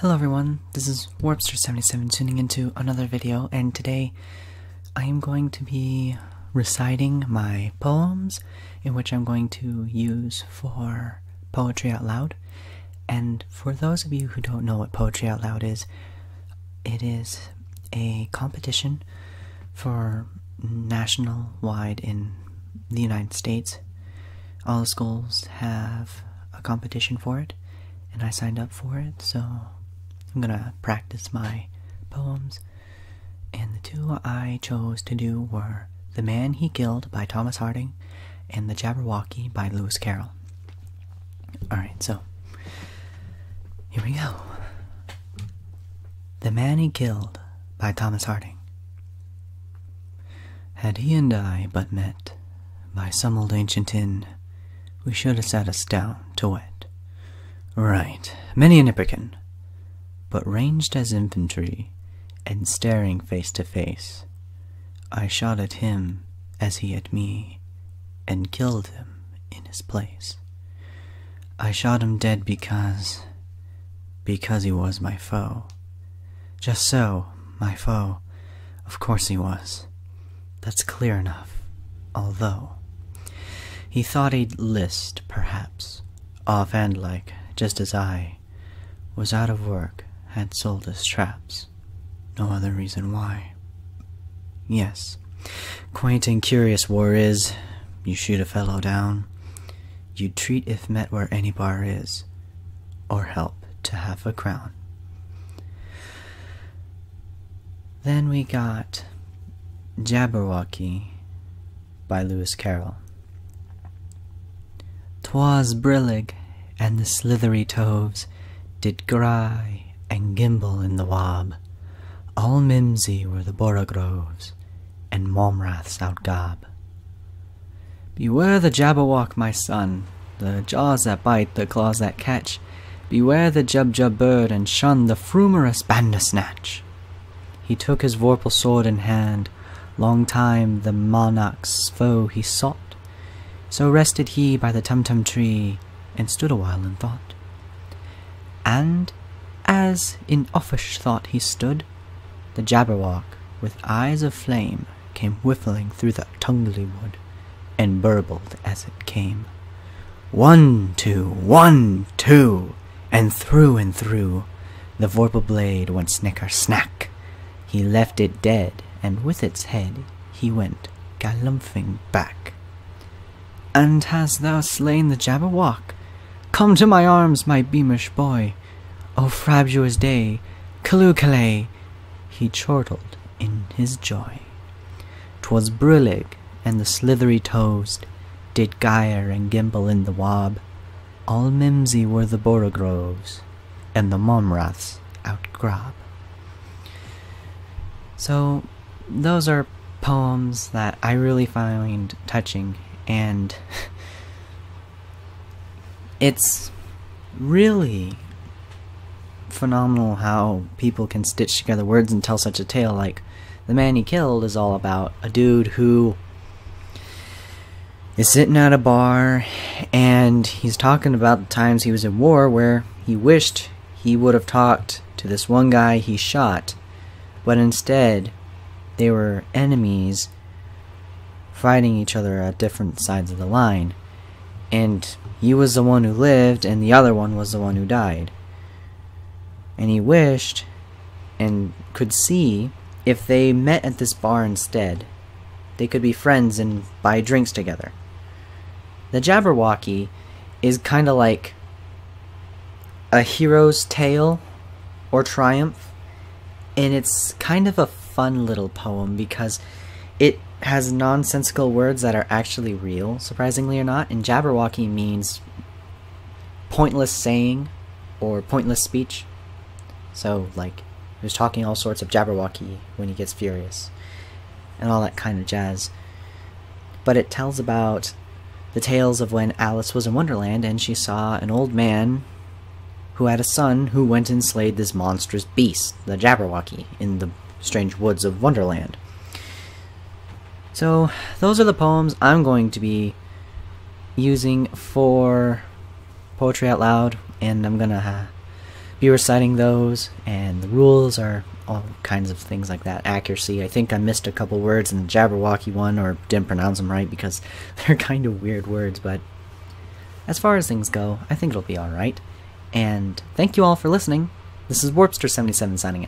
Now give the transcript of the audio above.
Hello everyone, this is Warpster77 tuning into another video, and today I am going to be reciting my poems in which I'm going to use for Poetry Out Loud. And for those of you who don't know what Poetry Out Loud is, it is a competition for national-wide in the United States. All the schools have a competition for it, and I signed up for it, so I'm gonna practice my poems. And the two I chose to do were The Man He Killed by Thomas Harding and The Jabberwocky by Lewis Carroll. Alright, so here we go. The Man He Killed by Thomas Harding. Had he and I but met by some old ancient inn, we should have sat us down to wet. Right, many a nipperkin, but ranged as infantry, and staring face to face, I shot at him as he at me, and killed him in his place. I shot him dead because he was my foe. Just so, my foe, of course he was. That's clear enough, although he thought he'd list, perhaps, offhand like, just as I was out of work, had sold his traps. No other reason why. Yes, quaint and curious war is. You shoot a fellow down, you treat if met where any bar is, or help to half a crown. Then we got Jabberwocky by Lewis Carroll. 'Twas brillig, and the slithery toves did gry and gimble in the wob. All mimsy were the borogoves, and momraths outgob. Beware the Jabberwock, my son, the jaws that bite, the claws that catch. Beware the Jub-Jub bird, and shun the frumerous Bandersnatch. He took his vorpal sword in hand, long time the monarch's foe he sought. So rested he by the Tumtum tree, and stood a while in thought. And as in offish thought he stood, the Jabberwock, with eyes of flame, came whiffling through the tungly wood, and burbled as it came. 1, 2, 1, 2, and through, the vorpal blade went snicker-snack. He left it dead, and with its head he went galumphing back. And hast thou slain the Jabberwock? Come to my arms, my beamish boy. O frabjous day, Callooh-Callay, he chortled in his joy. 'Twas brillig, and the slithery toves did gyre and gimble in the wob. All mimsy were the borogoves, and the momraths outgrob. So, those are poems that I really find touching, and it's really phenomenal how people can stitch together words and tell such a tale. Like, The Man He Killed is all about a dude who is sitting at a bar, and he's talking about the times he was in war where he wished he would have talked to this one guy he shot, but instead they were enemies fighting each other at different sides of the line, and he was the one who lived and the other one was the one who died. And he wished and could see if they met at this bar instead, they could be friends and buy drinks together. The Jabberwocky is kind of like a hero's tale or triumph, and it's kind of a fun little poem because it has nonsensical words that are actually real, surprisingly or not, and Jabberwocky means pointless saying or pointless speech. So, like, he was talking all sorts of Jabberwocky when he gets furious, and all that kind of jazz. But it tells about the tales of when Alice was in Wonderland, and she saw an old man who had a son who went and slayed this monstrous beast, the Jabberwocky, in the strange woods of Wonderland. So, those are the poems I'm going to be using for Poetry Out Loud, and I'm gonna be reciting those, and the rules are all kinds of things like that. Accuracy, I think I missed a couple words in the Jabberwocky one, or didn't pronounce them right because they're kind of weird words, but as far as things go, I think it'll be alright. And thank you all for listening. This is Warpster77 signing out.